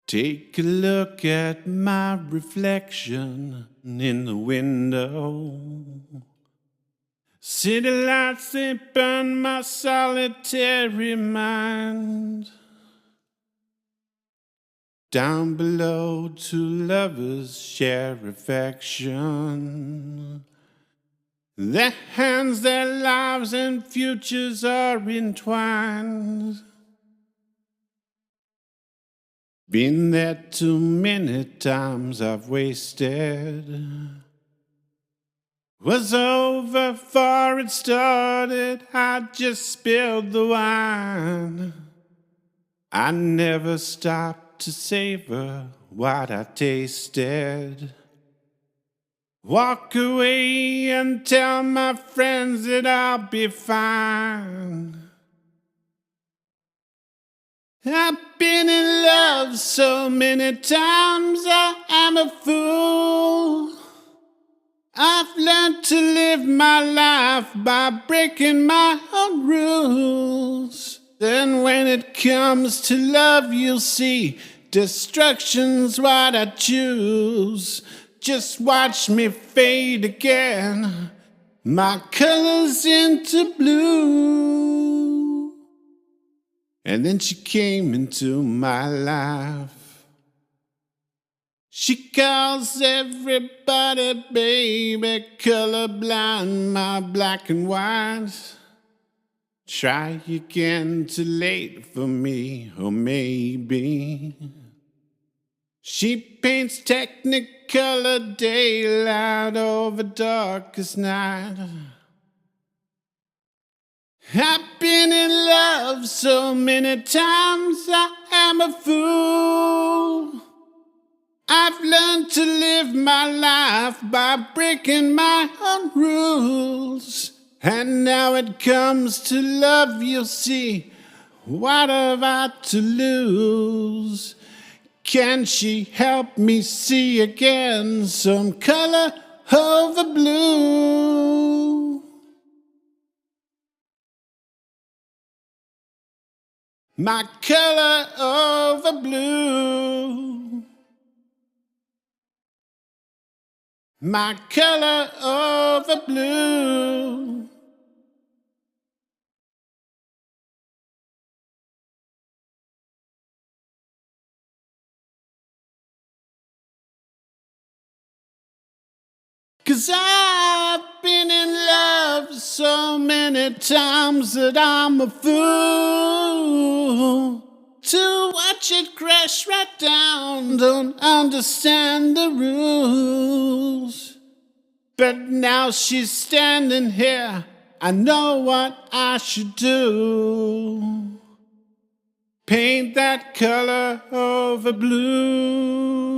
Take a look at my reflection in the window. City lights, they burn my solitary mind. Down below, two lovers share affection. Their hands, their lives, and futures are entwined. Been there too many times I've wasted. Was over before it started, I just spilled the wine. I never stopped to savor what I tasted. Walk away and tell my friends that I'll be fine. I've been in love so many times, I am a fool. I've learned to live my life by breaking my own rules. Then when it comes to love, you'll see destruction's what I choose. Just watch me fade again, my colors into blue. And then she came into my life. She calls everybody baby, colorblind, my black and white. Try again, too late for me, or maybe. She paints technicolor daylight over darkest night. I've been in love so many times, I am a fool. I've learned to live my life by breaking my own rules. And now it comes to love, you'll see, what have I to lose? Can she help me see again some color over blue? My color over blue. My color over blue. Cause I've been in love so many times that I'm a fool to watch it crash right down. Don't understand the rules. But now she's standing here, I know what I should do. Paint that color over blue.